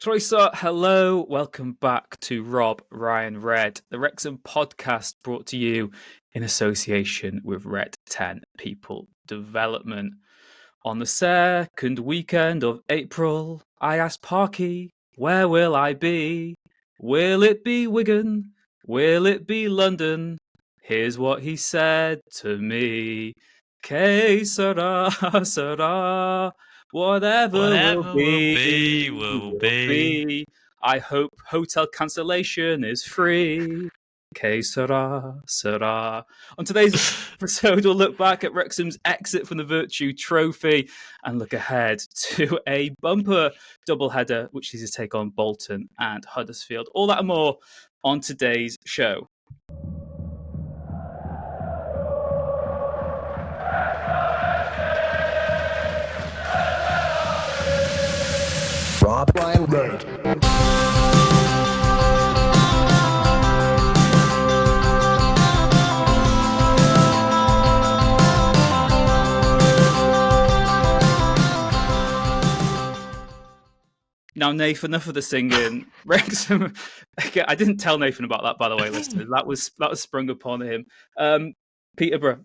Troisa, hello, welcome back to Rob, Ryan, Red, the Wrexham podcast brought to you in association with Red 10 People Development. On the second weekend of April, I asked Parky, where will I be? Will it be Wigan? Will it be London? Here's what he said to me. Que sera, sera. Whatever will Whatever will be, be, will will be. be. I hope hotel cancellation is free. Que sera, sera. On today's episode, we'll look back at Wrexham's exit from the Vertu Trophy and look ahead to a bumper doubleheader, which is to take on Bolton and Huddersfield. All that and more on today's show. Rob, Ryan, Red. Now, Nathan, enough of the singing. Wrexham. I didn't tell Nathan about that, by the way, listeners. That was sprung upon him. Peterborough,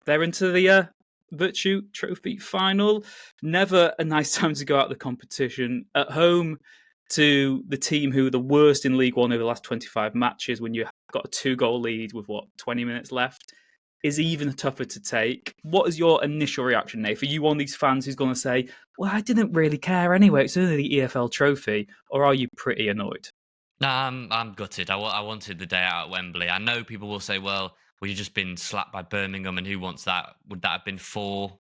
they're into the Vertu Trophy final. Never a nice time to go out of the competition. At home to the team who are the worst in League One over the last 25 matches when you got a 2-goal lead with, 20 minutes left, is even tougher to take. What is your initial reaction, Nate? Are you one of these fans who's going to say, well, I didn't really care anyway, it's only the EFL trophy, or are you pretty annoyed? No, I'm gutted. I wanted the day out at Wembley. I know people will say, well, you've just been slapped by Birmingham, and who wants that? Would that have been 4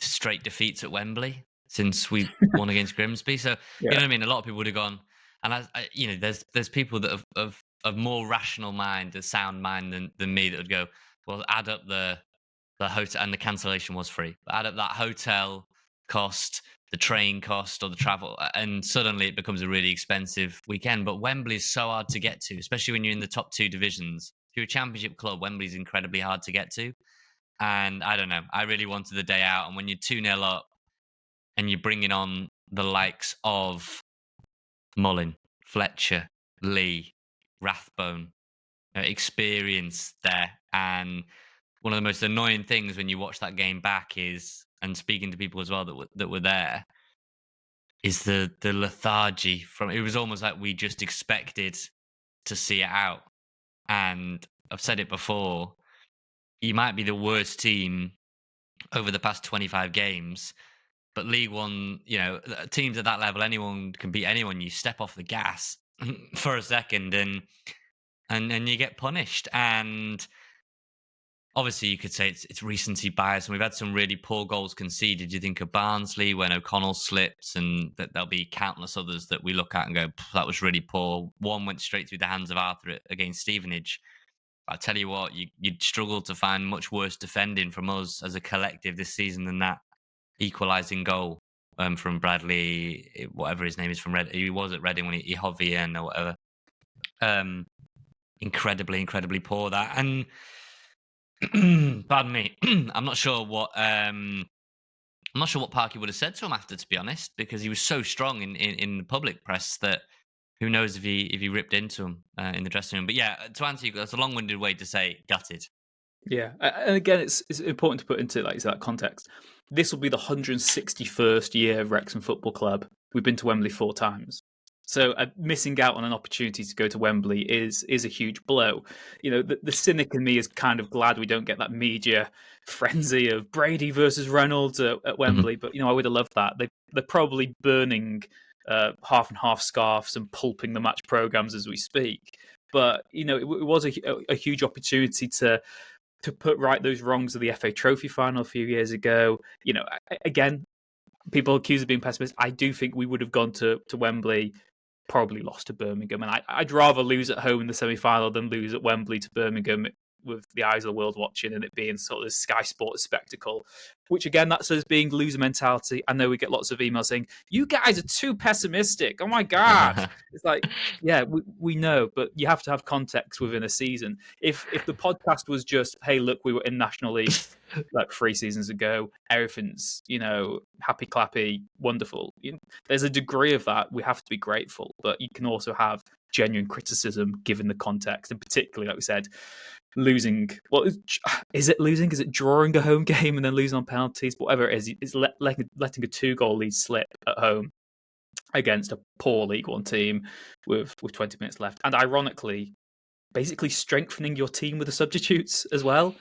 straight defeats at Wembley since we won against Grimsby? So, you know what I mean? A lot of people would have gone, and there's people that have of more rational mind, a sound mind than me that would go, well, add up the hotel, and the cancellation was free. Add up that hotel cost, the train cost, or the travel, and suddenly it becomes a really expensive weekend. But Wembley is so hard to get to, especially when you're in the top 2 divisions. If you're a championship club, Wembley's incredibly hard to get to. And I don't know, I really wanted the day out. And when you're 2-0 up and you're bringing on the likes of Mullin, Fletcher, Lee, Rathbone, experience there. And one of the most annoying things when you watch that game back is, and speaking to people as well that were there, is the lethargy from. It was almost like we just expected to see it out. And I've said it before, you might be the worst team over the past 25 games, but League One, teams at that level, anyone can beat anyone. You step off the gas for a second and you get punished. And obviously, you could say it's recency bias, and we've had some really poor goals conceded. You think of Barnsley when O'Connell slips, and that there'll be countless others that we look at and go, that was really poor. One went straight through the hands of Arthur against Stevenage. I tell you what, you'd struggle to find much worse defending from us as a collective this season than that equalising goal from Bradley, whatever his name is, from Reading. He was at Reading when he Hovian or whatever. Incredibly, incredibly poor that. And pardon me, I'm not sure what Parky would have said to him after, to be honest, because he was so strong in the public press that who knows if he ripped into him in the dressing room. But yeah, to answer you, that's a long-winded way to say gutted. Yeah, and again, it's important to put into that context. This will be the 161st year of Wrexham Football Club. We've been to Wembley 4 times. So missing out on an opportunity to go to Wembley is a huge blow. The cynic in me is kind of glad we don't get that media frenzy of Brady versus Reynolds at Wembley. But I would have loved that. They're probably burning half and half scarves and pulping the match programs as we speak. But it was a huge opportunity to put right those wrongs of the FA Trophy final a few years ago. Again, people accused of being pessimist. I do think we would have gone to Wembley, probably lost to Birmingham. And I'd rather lose at home in the semi-final than lose at Wembley to Birmingham with the eyes of the world watching and it being sort of this Sky Sports spectacle, which again, that's us being loser mentality. I know we get lots of emails saying, you guys are too pessimistic. Oh my God. It's like, yeah, we know, but you have to have context within a season. If the podcast was just, hey, look, we were in National League like 3 seasons ago, everything's, happy clappy, wonderful. There's a degree of that. We have to be grateful, but you can also have genuine criticism given the context, and particularly, like we said, losing. Well, is it losing? Is it drawing a home game and then losing on penalties? Whatever it is, it's letting a 2-goal lead slip at home against a poor League One team with 20 minutes left, and ironically, basically strengthening your team with the substitutes as well.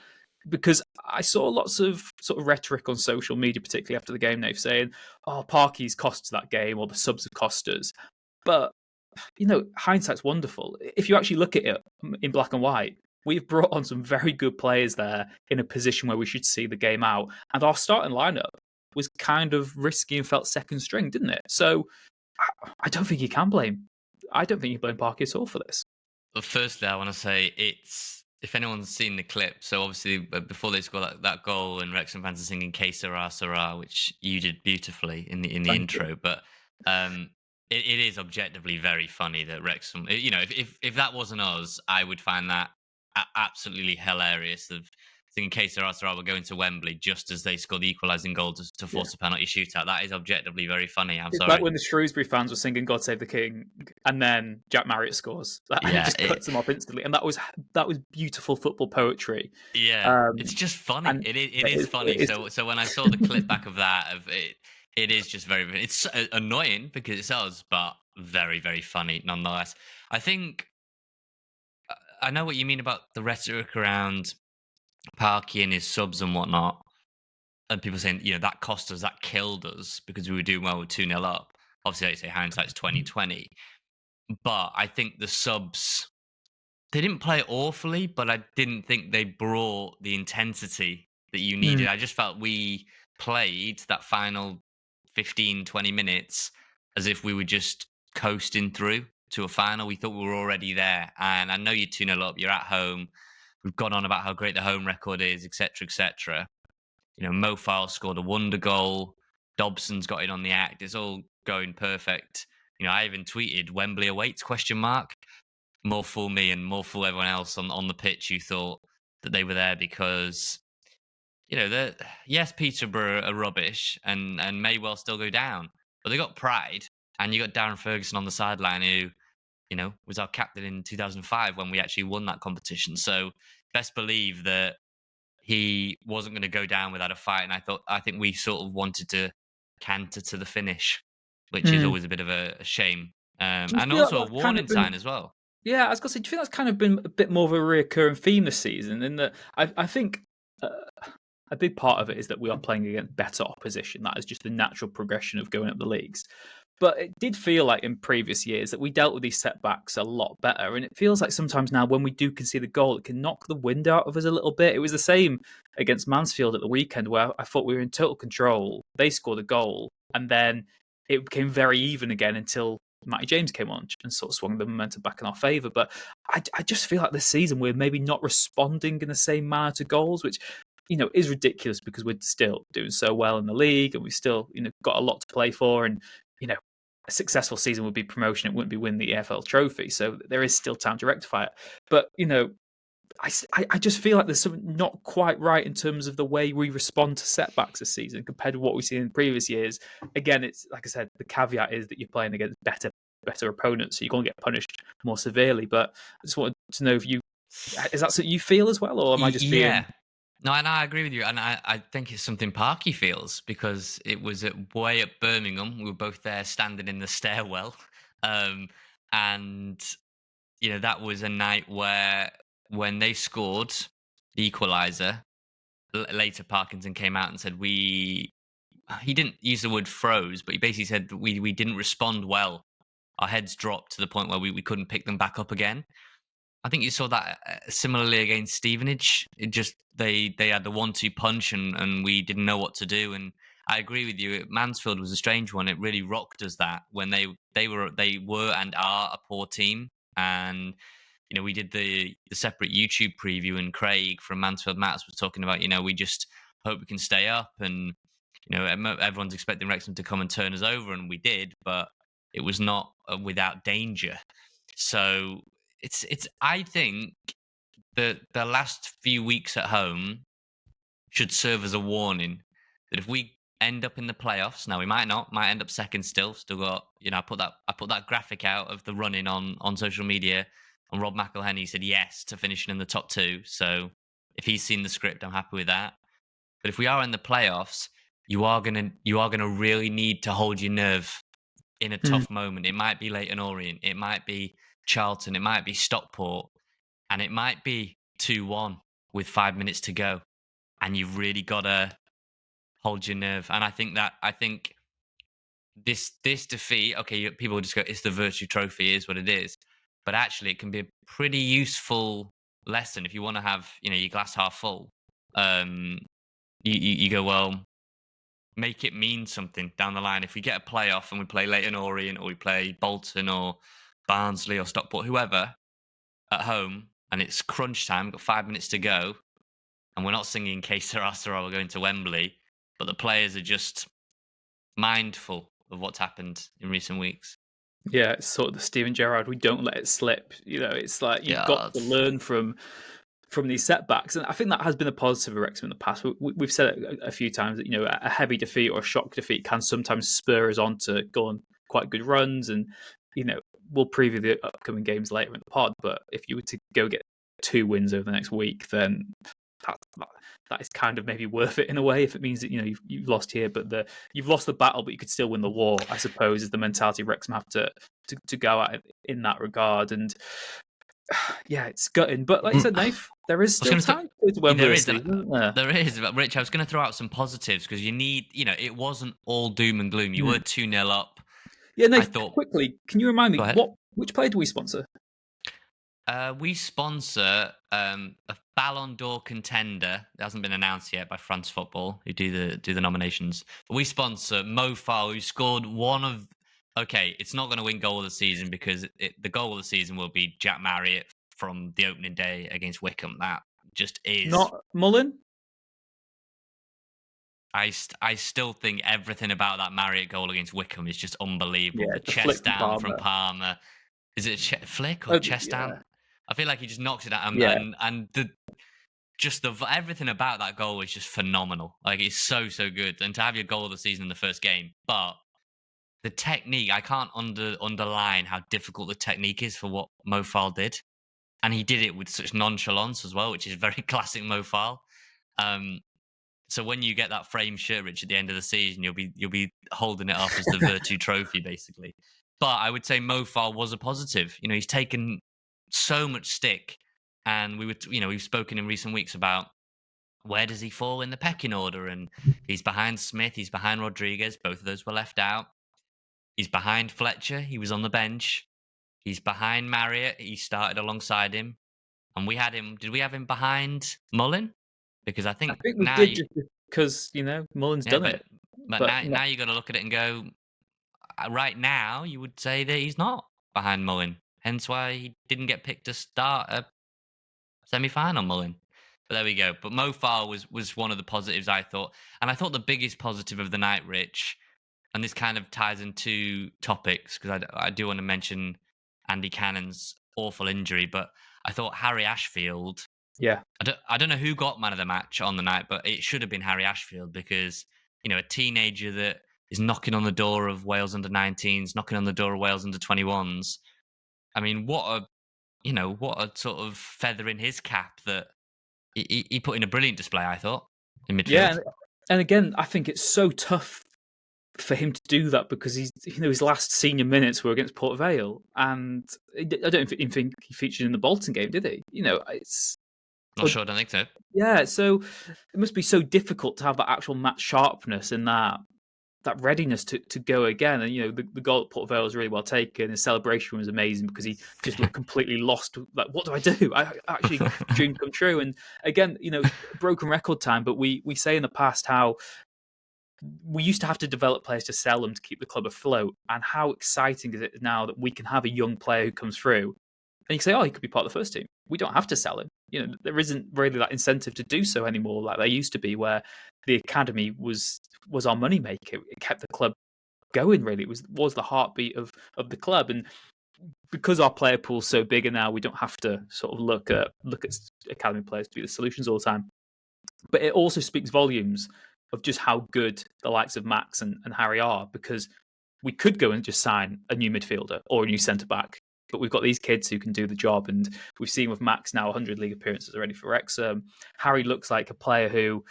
Because I saw lots of sort of rhetoric on social media, particularly after the game, Nate, saying, "Oh, Parky's cost us that game, or the subs have cost us." But hindsight's wonderful. If you actually look at it in black and white, we've brought on some very good players there in a position where we should see the game out, and our starting lineup was kind of risky and felt second string, didn't it? So I don't think you can blame. I don't think you blame Parky at all for this. Well, firstly, I want to say if anyone's seen the clip, so obviously before they score that goal and Wrexham fans are singing "Que sera, sera," which you did beautifully in the intro, but it is objectively very funny that Wrexham, if that wasn't us, I would find that absolutely hilarious. Of thinking "Que sera, sera," we're going to Wembley just as they score the equalising goal to force a penalty shootout. That is objectively very funny. I'm sorry. Like when the Shrewsbury fans were singing "God Save the King" and then Jack Marriott scores, and it just cuts them off instantly, and that was beautiful football poetry. Yeah, it's just funny. It is funny. So when I saw the clip back of that, it is just very. It's annoying because it's us, but very, very funny nonetheless. I think I know what you mean about the rhetoric around Parky and his subs and whatnot, and people saying that cost us, that killed us because we were doing well with 2-0 up. Obviously, like you say, hindsight's 2020, but I think the subs, they didn't play awfully, but I didn't think they brought the intensity that you needed. I just felt we played that final 15, 20 minutes as if we were just coasting through to a final. We thought we were already there. And I know you're 2-0 up, you're at home. We've gone on about how great the home record is, etc., etc. Mo Faal scored a wonder goal. Dobson's got in on the act. It's all going perfect. I even tweeted "Wembley awaits?" ? More fool me and more fool everyone else on the pitch who thought that they were there because, yes, Peterborough are rubbish and may well still go down, but they got pride. And you got Darren Ferguson on the sideline who, was our captain in 2005 when we actually won that competition. So best believe that he wasn't going to go down without a fight. And I think we sort of wanted to canter to the finish, which is always a bit of a shame. And also a warning sign as well. Yeah, I was going to say, do you think that's kind of been a bit more of a reoccurring theme this season? In that I think a big part of it is that we are playing against better opposition. That is just the natural progression of going up the leagues. But it did feel like in previous years that we dealt with these setbacks a lot better. And it feels like sometimes now when we do concede a goal, it can knock the wind out of us a little bit. It was the same against Mansfield at the weekend where I thought we were in total control. They scored a goal and then it became very even again until Matty James came on and sort of swung the momentum back in our favour. But I just feel like this season we're maybe not responding in the same manner to goals, which is ridiculous because we're still doing so well in the league and we've still got a lot to play for. And a successful season would be promotion; it wouldn't be win the EFL trophy. So there is still time to rectify it. But I just feel like there's something not quite right in terms of the way we respond to setbacks this season compared to what we've seen in previous years. Again, it's like I said, the caveat is that you're playing against better opponents, so you're going to get punished more severely. But I just wanted to know if is that something you feel as well, or am I just being? No, and I agree with you, and I think it's something Parky feels because it was way up Birmingham. We were both there, standing in the stairwell, and that was a night where when they scored the equaliser, later Parkinson came out and said he didn't use the word froze, but he basically said we didn't respond well. Our heads dropped to the point where we couldn't pick them back up again. I think you saw that similarly against Stevenage. It just they had the 1-2 punch and we didn't know what to do. And I agree with you. Mansfield was a strange one. It really rocked us that when they were and are a poor team, and we did the separate YouTube preview, and Craig from Mansfield Matters was talking about, we just hope we can stay up, and everyone's expecting Wrexham to come and turn us over, and we did, but it was not without danger. So it's I think the last few weeks at home should serve as a warning that if we end up in the playoffs, now we might not, might end up second still got, I put that graphic out of the running on social media, and Rob McElhenney said yes to finishing in the top 2. So if he's seen the script, I'm happy with that. But if we are in the playoffs, you are gonna really need to hold your nerve in a tough moment. It might be Leyton Orient, it might be Charlton, it might be Stockport, and it might be 2-1 with 5 minutes to go, and you've really got to hold your nerve. And I think this defeat, okay, people will just go, it's the Vertu Trophy, is what it is, but actually it can be a pretty useful lesson if you want to have your glass half full. You go, well, make it mean something down the line. If we get a playoff and we play Leyton Orient, or we play Bolton or Barnsley or Stockport, whoever, at home, and it's crunch time, we've got 5 minutes to go, and we're not singing Que Sera Sera, we're going to Wembley, but the players are just mindful of what's happened in recent weeks. Yeah, it's sort of the Steven Gerrard, we don't let it slip. It's like you've got to learn from these setbacks, and I think that has been a positive of Wrexham in the past. We've said it a few times that a heavy defeat or a shock defeat can sometimes spur us on to go on quite good runs, and we'll preview the upcoming games later in the pod. But if you were to go get 2 wins over the next week, then that is kind of maybe worth it in a way, if it means that you've lost here, but you've lost the battle, but you could still win the war, I suppose, is the mentality Wrexham have to go at in that regard. And yeah, it's gutting, but like you said, Nath, there is still time to Wembley. There is. But Rich, I was going to throw out some positives, because you need, it wasn't all doom and gloom. You were 2-0 up. Yeah, Nath, quickly, can you remind me which player do we sponsor? We sponsor a Ballon d'Or contender. It hasn't been announced yet by France Football, who do the nominations. But we sponsor Mo Faal, who scored one of. Okay, it's not going to win goal of the season, because the goal of the season will be Jack Marriott from the opening day against Wycombe. That just is not Mullin. I still think everything about that Marriott goal against Wycombe is just unbelievable. Yeah, the chest down from Palmer. Is it a flick or chest down? I feel like he just knocks it at him, and everything about that goal is just phenomenal. Like, it's so good, and to have your goal of the season in the first game, but the technique, I can't underline how difficult the technique is for what Mo Faal did, and he did it with such nonchalance as well, which is very classic Mo Faal. So when you get that frame shirt, Rich, at the end of the season, you'll be holding it up as the Vertu Trophy, basically. But I would say Mo Faal was a positive. He's taken so much stick, and we've spoken in recent weeks about where does he fall in the pecking order, and he's behind Smith, he's behind Rodriguez, both of those were left out. He's behind Fletcher, he was on the bench. He's behind Marriott, he started alongside him, and did we have him behind Mullin? Because I think we now did, just because Mullin's done it. But now you got to look at it and go, right now you would say that he's not behind Mullin. Hence why he didn't get picked to start a semi-final, Mullin. But there we go. But Mo Faal was one of the positives, I thought. And I thought the biggest positive of the night, Rich, and this kind of ties in 2 topics, because I do want to mention Andy Cannon's awful injury, but I thought Harry Ashfield. Yeah. I don't know who got man of the match on the night, but it should have been Harry Ashfield, because, a teenager that is knocking on the door of Wales under-19s, knocking on the door of Wales under-21s. I mean, what a sort of feather in his cap that he put in a brilliant display, I thought, in midfield. Yeah, and again, I think it's so tough for him to do that, because his last senior minutes were against Port Vale, and I don't think he featured in the Bolton game, did he? It's not sure. I don't think so. Yeah, so it must be so difficult to have that actual match sharpness and that readiness to go again. And the goal at Port Vale was really well taken. His celebration was amazing, because he just looked completely lost. Like, what do I do? I actually dream come true. And again, broken record time. But we say in the past how we used to have to develop players to sell them to keep the club afloat. And how exciting is it now that we can have a young player who comes through And you can say, oh, he could be part of the first team. We don't have to sell him. There isn't really that incentive to do so anymore, like there used to be, where the academy was our moneymaker. It kept the club going. Really, it was the heartbeat of the club. And because our player pool's so bigger now, we don't have to sort of look at academy players to be the solutions all the time. But it also speaks volumes of just how good the likes of Max and Harry are, because we could go and just sign a new midfielder or a new centre back, but we've got these kids who can do the job. And we've seen with Max now 100 league appearances already for Wrexham. Harry looks like a player who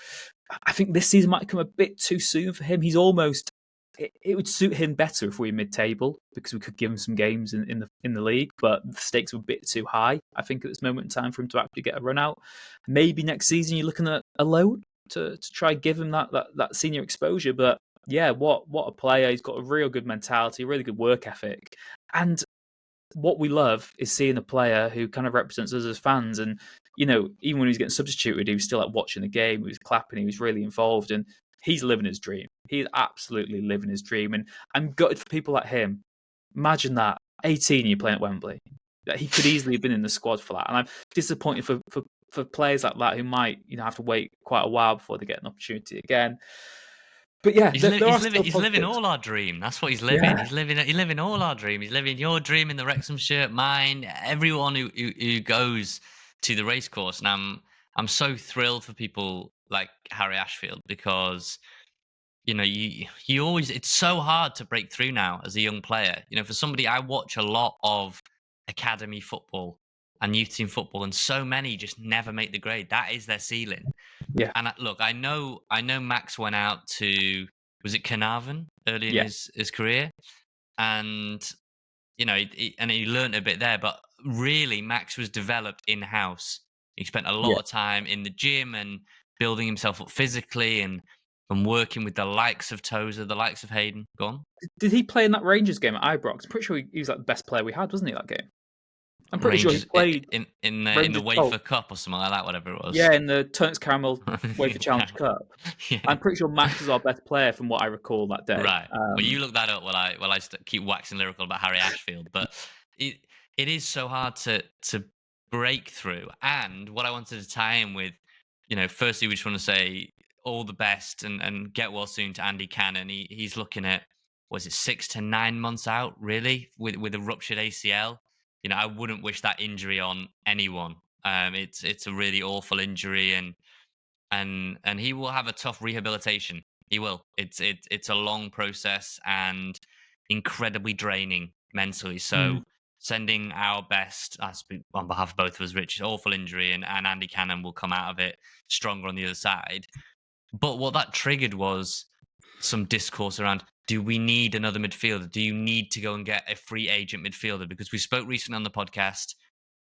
I think this season might come a bit too soon for him. He's almost, it would suit him better if we were mid-table, because we could give him some games in the league, but the stakes were a bit too high, I think, at this moment in time for him to actually get a run out. Maybe next season you're looking at a loan to try and give him that senior exposure. But yeah, what a player. He's got a real good mentality, a really good work ethic. And what we love is seeing a player who kind of represents us as fans. And, even when he was getting substituted, he was still like watching the game, he was clapping, he was really involved, and he's living his dream. He's absolutely living his dream. And I'm gutted for people like him. Imagine that, 18, you're playing at Wembley. He could easily have been in the squad for that. And I'm disappointed for players like that who might, have to wait quite a while before they get an opportunity again. But yeah, he's living all our dream. That's what he's living. Yeah. He's living all our dream. He's living your dream in the Wrexham shirt, mine, everyone who goes to the racecourse. And I'm so thrilled for people like Harry Ashfield, because you always, it's so hard to break through now as a young player. For somebody, I watch a lot of academy football and youth team football, and so many just never make the grade. That is their ceiling. Yeah. And look, I know Max went out to, was it Carnarvon early in his career, and he learned a bit there. But really, Max was developed in house. He spent a lot of time in the gym and building himself up physically, and working with the likes of Tozer, the likes of Hayden. Go on. Did he play in that Rangers game at Ibrox? I'm pretty sure he was like the best player we had, wasn't he, that game? I'm pretty Rangers, sure he played in the Wafer Cup or something like that, whatever it was. Yeah, in the Turks Caramel Wafer Challenge Cup. Yeah. I'm pretty sure Max was our best player from what I recall that day. Right. Well, you look that up while I keep waxing lyrical about Harry Ashfield. But it is so hard to break through. And what I wanted to tie in with, firstly, we just want to say all the best and get well soon to Andy Cannon. He's looking at, was it 6 to 9 months out, really, with a ruptured ACL. I wouldn't wish that injury on anyone. It's a really awful injury, and he will have a tough rehabilitation. He will. It's a long process and incredibly draining mentally. So sending our best, I speak on behalf of both of us, Rich, awful injury, and Andy Cannon will come out of it stronger on the other side. But what that triggered was some discourse around, do we need another midfielder? Do you need to go and get a free agent midfielder? Because we spoke recently on the podcast,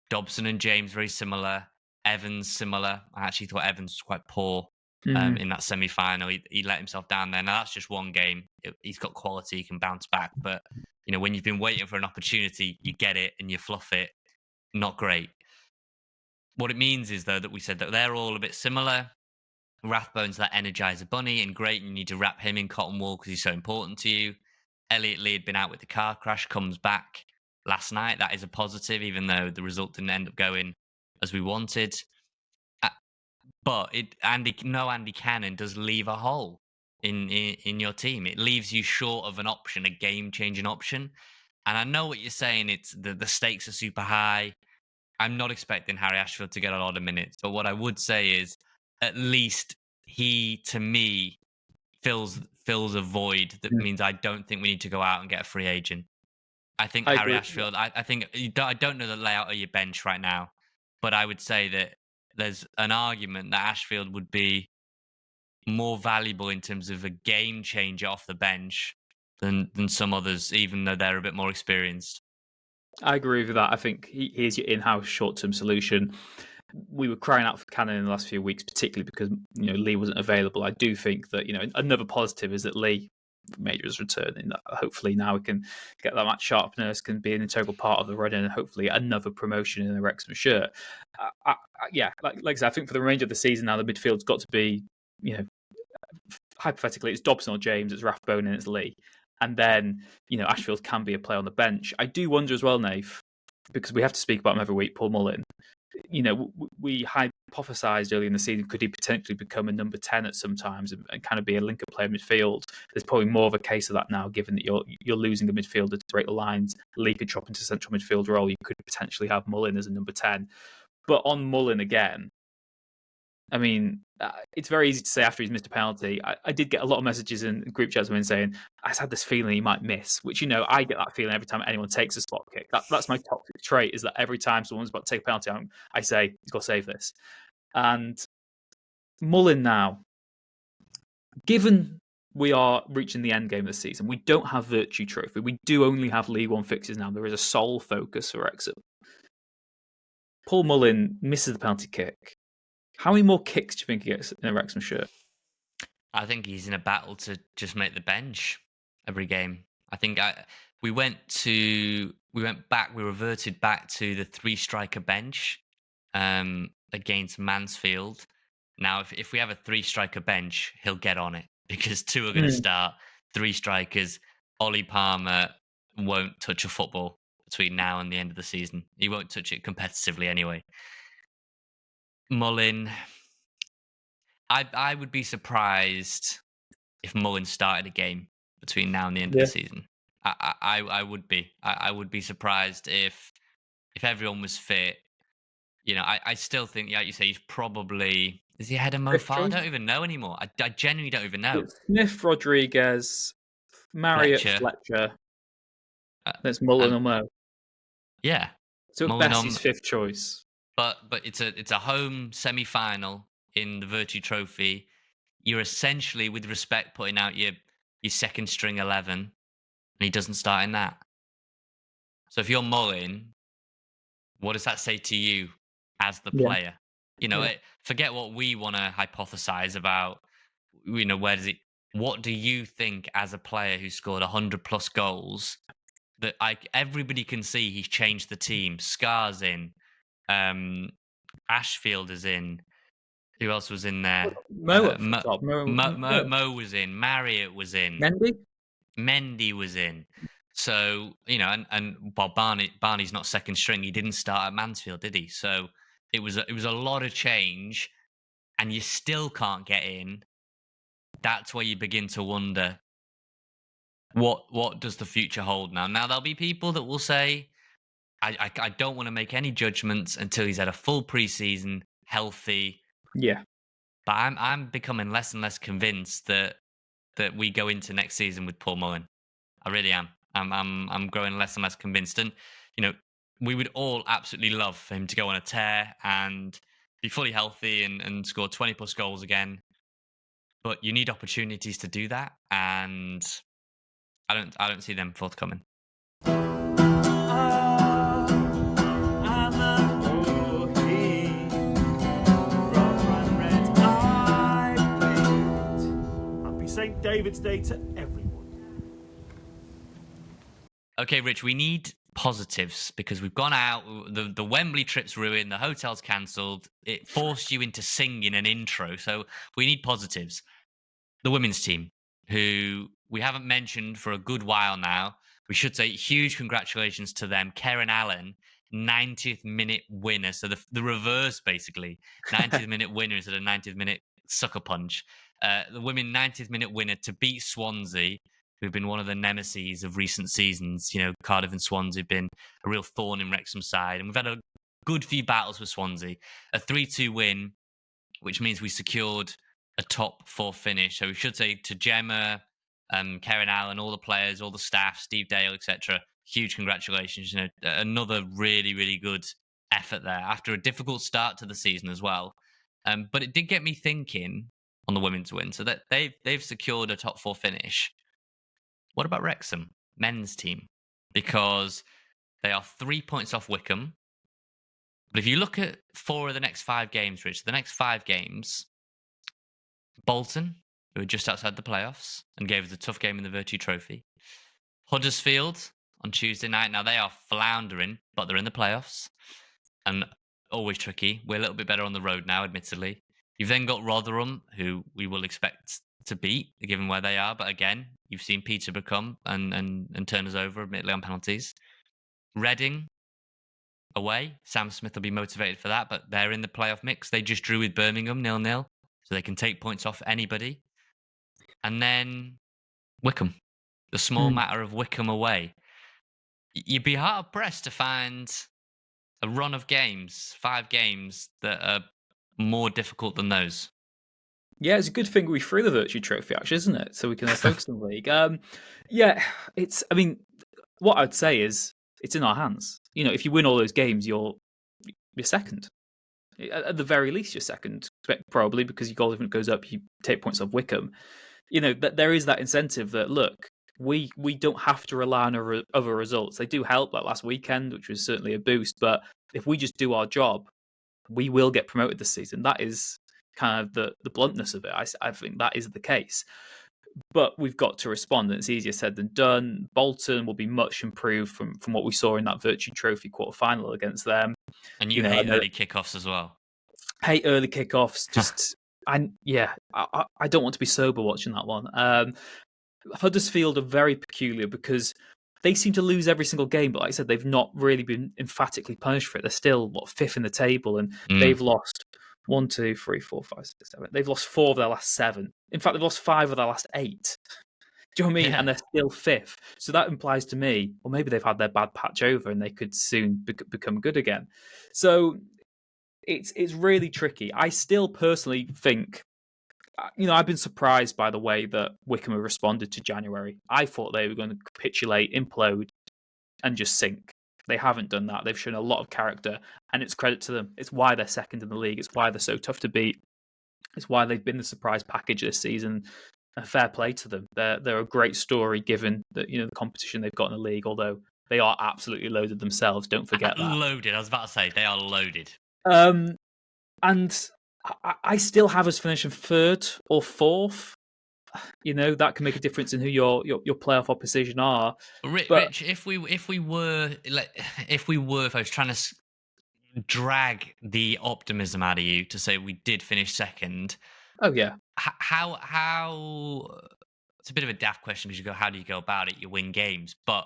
Dobson and James very similar, Evans similar. I actually thought Evans was quite poor in that semi-final. He let himself down there. Now, that's just one game. He's got quality, he can bounce back. But, when you've been waiting for an opportunity, you get it and you fluff it. Not great. What it means is, though, that we said that they're all a bit similar. Rathbone's that energizer bunny, and great, you need to wrap him in cotton wool because he's so important to you. Elliot Lee had been out with the car crash, comes back last night. That is a positive, even though the result didn't end up going as we wanted. But Andy Cannon does leave a hole in your team. It leaves you short of an option, a game-changing option. And I know what you're saying. It's the stakes are super high. I'm not expecting Harry Ashfield to get a lot of minutes, but what I would say is, at least he, to me, fills a void that means I don't think we need to go out and get a free agent. I think Harry Ashfield, I think, I don't know the layout of your bench right now, but I would say that there's an argument that Ashfield would be more valuable in terms of a game changer off the bench than some others, even though they're a bit more experienced. I agree with that. I think he is your in-house short-term solution. We were crying out for Cannon in the last few weeks, particularly because Lee wasn't available. I do think that another positive is that Lee Major is returning. Hopefully now we can get that match sharpness, can be an integral part of the run, and hopefully another promotion in the Wrexham shirt. Like I said, I think for the remainder of the season now, the midfield's got to be, hypothetically, it's Dobson or James, it's Rathbone and it's Lee. And then, Ashfield can be a player on the bench. I do wonder as well, Nath, because we have to speak about him every week, Paul Mullin. We hypothesised early in the season, could he potentially become a number 10 at some times and kind of be a linker player midfield? There's probably more of a case of that now, given that you're losing a midfielder to break the lines. Lee could drop into central midfield role. You could potentially have Mullin as a number 10. But on Mullin again, I mean, it's very easy to say after he's missed a penalty. I did get a lot of messages in group chats of saying, I just had this feeling he might miss, which, I get that feeling every time anyone takes a spot kick. That's my toxic trait, is that every time someone's about to take a penalty, I say, he's got to save this. And Mullin now, given we are reaching the end game of the season, we don't have Vertu Trophy. We do only have League One fixtures now. There is a sole focus for Wrexham. Paul Mullin misses the penalty kick. How many more kicks do you think he gets in a Wrexham shirt? I think he's in a battle to just make the bench every game. I think we reverted back to the 3-striker bench against Mansfield. Now, if we have a 3-striker bench, he'll get on it, because 2 are going to start, 3 strikers. Ollie Palmer won't touch a football between now and the end of the season. He won't touch it competitively anyway. Mullin, I would be surprised if Mullin started a game between now and the end of the season. I would be. I would be surprised if everyone was fit. I still think, like you say, he's probably... Is he ahead of Mo Faal? I don't even know anymore. I genuinely don't even know. It's Smith, Rodriguez, Marriott, Fletcher. That's Mullin or Mo. Yeah. So at best, he's 5th choice. But it's a home semi-final in the Vertu Trophy. You're essentially, with respect, putting out your second string 11, and he doesn't start in that. So if you're Mullin, what does that say to you as the player? Forget what we want to hypothesize about. What do you think as a player who scored 100+ goals that everybody can see he's changed the team? Scar's in. Ashfield is in. Who else was in there? Mo was in. Marriott was in. Mendy was in. So, while Barney's not second string, he didn't start at Mansfield, did he? So it was a lot of change, and you still can't get in. That's where you begin to wonder, what does the future hold now? Now, there'll be people that will say, I don't want to make any judgments until he's had a full preseason, healthy. Yeah. But I'm becoming less and less convinced that we go into next season with Paul Mullin. I really am. I'm growing less and less convinced. And, we would all absolutely love for him to go on a tear and be fully healthy and score 20+ goals again. But you need opportunities to do that, and I don't see them forthcoming. St. David's Day to everyone. Okay, Rich, we need positives because we've gone out. The Wembley trip's ruined. The hotel's cancelled. It forced you into singing an intro. So we need positives. The women's team, who we haven't mentioned for a good while now. We should say huge congratulations to them. Karen Allen, 90th minute winner. So the reverse, basically. 90th minute winner instead of 90th minute sucker punch. The women 90th minute winner to beat Swansea, who've been one of the nemesis of recent seasons. Cardiff and Swansea have been a real thorn in Wrexham's side. And we've had a good few battles with Swansea. A 3-2 win, which means we secured a top 4 finish. So we should say to Gemma, Karen Allen, all the players, all the staff, Steve Dale, etc. Huge congratulations. Another really, really good effort there after a difficult start to the season as well. But it did get me thinking on the women's win. So that they've secured a top 4 finish. What about Wrexham, men's team? Because they are 3 points off Wycombe. But if you look at 4 of the next 5 games, Rich, the next 5 games, Bolton, who are just outside the playoffs and gave us a tough game in the Vertu Trophy. Huddersfield on Tuesday night. Now they are floundering, but they're in the playoffs and always tricky. We're a little bit better on the road now, admittedly. You've then got Rotherham, who we will expect to beat, given where they are. But again, you've seen Peterborough come and turn us over, admittedly on penalties. Reading, away. Sam Smith will be motivated for that, but they're in the playoff mix. They just drew with Birmingham 0-0, so they can take points off anybody. And then Wycombe, the small matter of Wycombe away. You'd be hard pressed to find a run of games, 5 games, that are more difficult than those. Yeah, it's a good thing we threw the Vertu Trophy, actually, isn't it? So we can focus on the league. Yeah, it's. I mean, what I'd say is it's in our hands. You know, if you win all those games, you're second. At the very least, you're second, probably because your goal difference goes up. You take points off Wycombe. You know, that there is that incentive that look, we don't have to rely on other results. They do help, like last weekend, which was certainly a boost. But if we just do our job, we will get promoted this season. That is kind of the bluntness of it. I think that is the case. But we've got to respond, and it's easier said than done. Bolton will be much improved from what we saw in that Vertu Trophy quarter-final against them. And you hate early kickoffs as well. Hate early kickoffs. Just, I don't want to be sober watching that one. Huddersfield are very peculiar because they seem to lose every single game, but like I said, they've not really been emphatically punished for it. They're still, fifth in the table, and they've lost 1, 2, 3, 4, 5, 6, 7. They've lost 4 of their last 7. In fact, they've lost 5 of their last 8. Do you know what I mean? Yeah. And they're still fifth. So that implies to me, well, maybe they've had their bad patch over and they could soon become good again. So it's really tricky. I still personally think, I've been surprised by the way that Wycombe have responded to January. I thought they were going to capitulate, implode, and just sink. They haven't done that. They've shown a lot of character, and it's credit to them. It's why they're second in the league. It's why they're so tough to beat. It's why they've been the surprise package this season. And fair play to them. They're a great story given that the competition they've got in the league. Although they are absolutely loaded themselves. Don't forget that. Loaded. I was about to say they are loaded. And I still have us finishing 3rd or 4th. That can make a difference in who your playoff opposition are. Rich, if I was trying to drag the optimism out of you to say we did finish second. Oh yeah. How? It's a bit of a daft question because you go, how do you go about it? You win games, but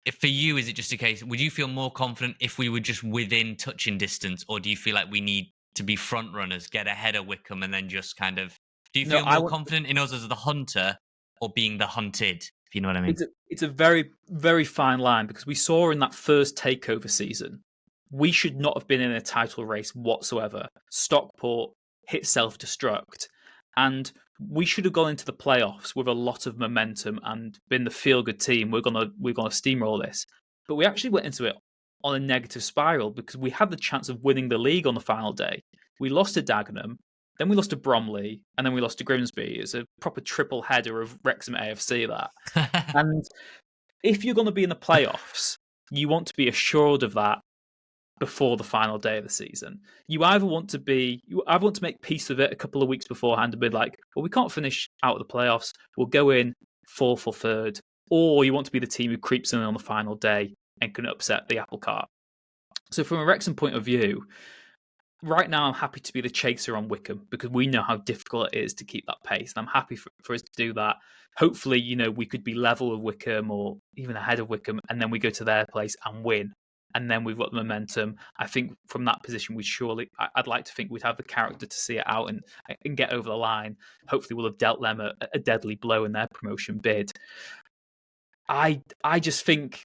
if for you, is it just a case? Would you feel more confident if we were just within touching distance, or do you feel like we need to be front runners, get ahead of Wycombe, and then just kind of? Do you feel more confident in us as the hunter or being the hunted? If you know what I mean. It's a very, very fine line because we saw in that first takeover season, we should not have been in a title race whatsoever. Stockport hit self-destruct, and we should have gone into the playoffs with a lot of momentum and been the feel-good team. We're gonna steamroll this, but we actually went into it on a negative spiral because we had the chance of winning the league on the final day. We lost to Dagenham. Then we lost to Bromley, and then we lost to Grimsby. It's a proper triple header of Wrexham AFC, that. And if you're going to be in the playoffs, you want to be assured of that before the final day of the season. You either want to make peace with it a couple of weeks beforehand and be like, well, we can't finish out of the playoffs. We'll go in 4th or 3rd. Or you want to be the team who creeps in on the final day and can upset the apple cart. So from a Wrexham point of view, right now, I'm happy to be the chaser on Wycombe because we know how difficult it is to keep that pace. And I'm happy for us to do that. Hopefully, we could be level with Wycombe or even ahead of Wycombe, and then we go to their place and win. And then we've got the momentum. I think from that position, I'd like to think we'd have the character to see it out and get over the line. Hopefully, we'll have dealt them a deadly blow in their promotion bid. I just think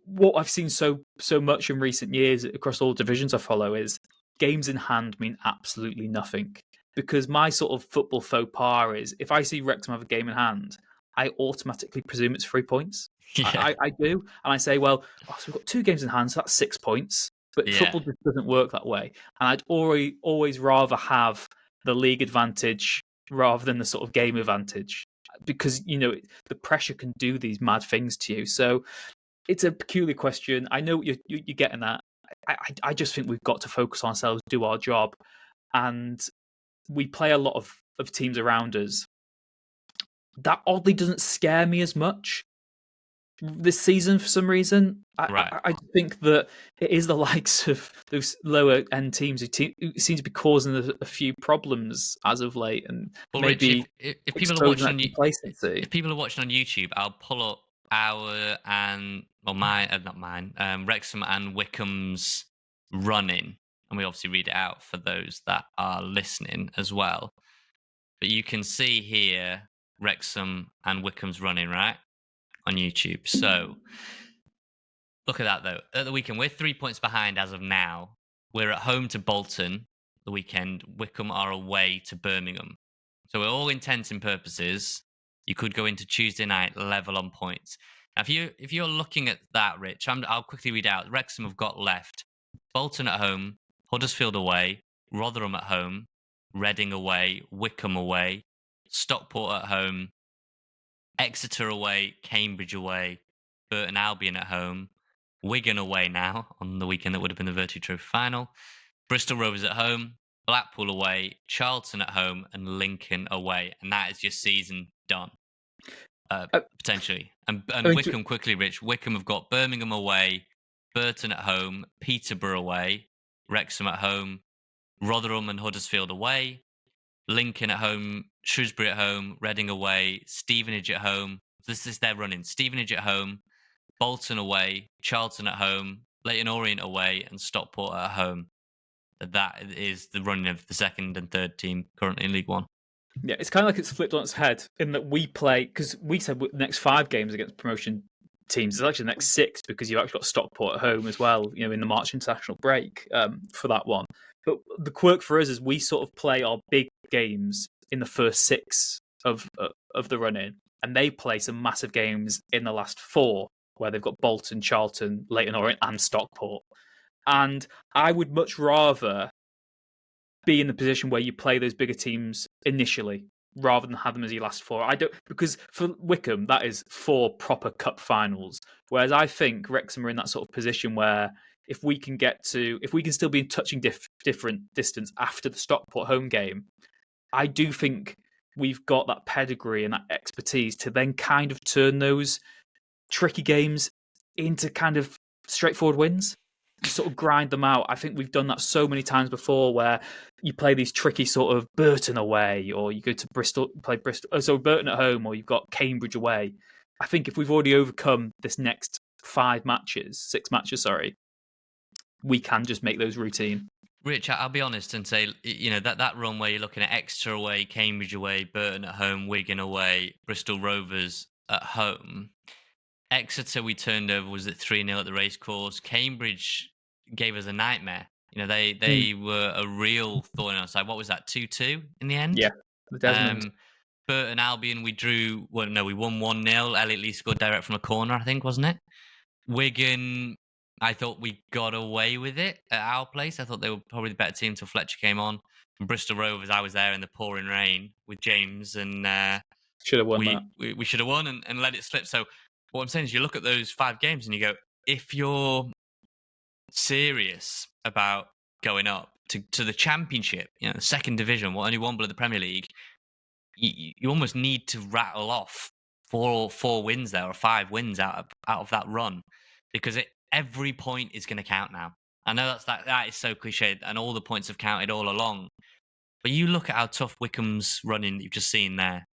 what I've seen so much in recent years across all divisions I follow is games in hand mean absolutely nothing. Because my sort of football faux pas is if I see Wrexham have a game in hand, I automatically presume it's 3 points. Yeah. I do. And I say, well, so we've got 2 games in hand, so that's 6 points. But football just doesn't work that way. And I'd always rather have the league advantage rather than the sort of game advantage. Because, the pressure can do these mad things to you. So it's a peculiar question. I know you're getting that. I just think we've got to focus on ourselves, do our job. And we play a lot of teams around us. That oddly doesn't scare me as much this season for some reason. I think that it is the likes of those lower end teams who seem to be causing a few problems as of late. And maybe Rich, if people are watching on YouTube, I'll pull up Wrexham and Wycombe's running, and we obviously read it out for those that are listening as well. But you can see here Wrexham and Wycombe's running, right, on YouTube. So look at that, though. At the weekend, we're 3 points behind as of now. We're at home to Bolton the weekend. Wycombe are away to Birmingham. So we're all intents and purposes, you could go into Tuesday night level on points. Now, if you're looking at that, Rich, I'll quickly read out. Wrexham have got left Bolton at home, Huddersfield away, Rotherham at home, Reading away, Wycombe away, Stockport at home, Exeter away, Cambridge away, Burton Albion at home, Wigan away now on the weekend that would have been the Vertu Trophy final, Bristol Rovers at home, Blackpool away, Charlton at home, and Lincoln away. And that is your season done, potentially. And Wycombe, quickly, Rich. Wycombe have got Birmingham away, Burton at home, Peterborough away, Wrexham at home, Rotherham and Huddersfield away, Lincoln at home, Shrewsbury at home, Reading away, Stevenage at home. This is their running. Stevenage at home, Bolton away, Charlton at home, Leyton Orient away, and Stockport at home. That is the running of the second and third team currently in League One. Yeah, it's kind of like it's flipped on its head in that we play, because we said the next 5 games against promotion teams. It's actually the next 6 because you've actually got Stockport at home as well, in the March international break for that one. But the quirk for us is we sort of play our big games in the first 6 of the run-in, and they play some massive games in the last 4, where they've got Bolton, Charlton, Leyton Orient, and Stockport. And I would much rather be in the position where you play those bigger teams initially rather than have them as your last 4. Because for Wycombe, that is 4 proper cup finals. Whereas I think Wrexham are in that sort of position where if we can still be in touching different distance after the Stockport home game, I do think we've got that pedigree and that expertise to then kind of turn those tricky games into kind of straightforward wins. Sort of grind them out. I think we've done that so many times before, where you play these tricky sort of Burton away, or you go to Bristol, play Bristol. So Burton at home, or you've got Cambridge away. I think if we've already overcome this next 6 matches, we can just make those routine. Rich, I'll be honest and say, that run where you're looking at Exeter away, Cambridge away, Burton at home, Wigan away, Bristol Rovers at home. Exeter we turned over, was it 3-0 at the racecourse? Cambridge gave us a nightmare. They were a real thorn in our side. What was that, 2-2 in the end? Yeah, the Desmond. Burton Albion, we won 1-0. Elliot Lee scored direct from a corner, I think, wasn't it? Wigan, I thought we got away with it at our place. I thought they were probably the better team until Fletcher came on. And Bristol Rovers, I was there in the pouring rain with James, and should have won that. We should have won and let it slip. So what I'm saying is you look at those 5 games and you go, if you're serious about going up to the Championship, the second division, only 1 below the Premier League, you almost need to rattle off 4 wins there, or 5 wins out of that run, because every point is going to count now. I know that is so cliched, and all the points have counted all along. But you look at how tough Wycombe's running that you've just seen there.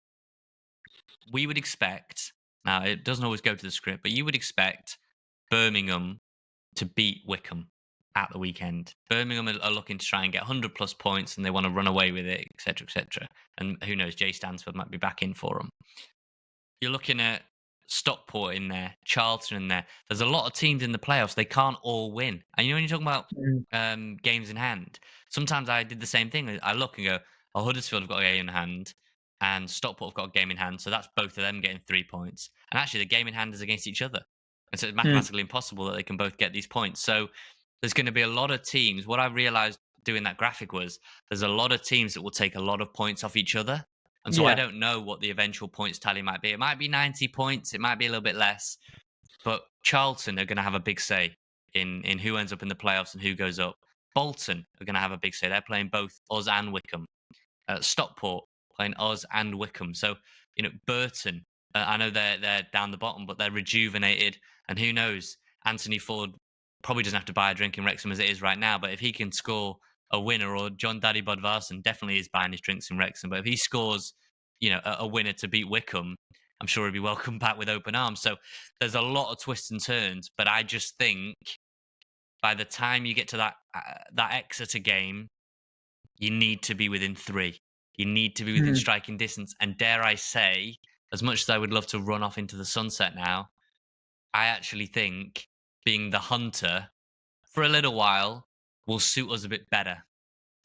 We would expect, now it doesn't always go to the script, but you would expect Birmingham to beat Wycombe at the weekend. Birmingham are looking to try and get 100 plus points, and they want to run away with it, etc., etc. And who knows, Jay Stansford might be back in for them. You're looking at Stockport in there, Charlton in there. There's a lot of teams in the playoffs. They can't all win. And when you're talking about games in hand, sometimes I did the same thing. I look and go, Huddersfield have got a game in hand, and Stockport have got a game in hand. So that's both of them getting 3 points. And actually, the game in hand is against each other. And so it's mathematically impossible that they can both get these points. So there's going to be a lot of teams. What I realized doing that graphic was there's a lot of teams that will take a lot of points off each other. And so I don't know what the eventual points tally might be. It might be 90 points. It might be a little bit less. But Charlton are going to have a big say in who ends up in the playoffs and who goes up. Bolton are going to have a big say. They're playing both us and Wycombe. Stockport playing us and Wycombe. So, Burton, I know they're down the bottom, but they're rejuvenated. And who knows, Anthony Ford probably doesn't have to buy a drink in Wrexham as it is right now. But if he can score a winner, or John Daddy Bodvarsson definitely is buying his drinks in Wrexham, but if he scores, a winner to beat Wycombe, I'm sure he'll be welcomed back with open arms. So there's a lot of twists and turns, but I just think by the time you get to that Exeter game, you need to be within 3. You need to be within striking distance. And dare I say, as much as I would love to run off into the sunset now, I actually think being the hunter for a little while will suit us a bit better.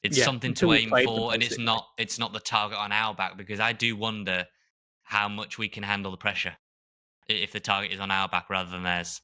It's something to aim for, and it's not the target on our back, because I do wonder how much we can handle the pressure if the target is on our back rather than theirs.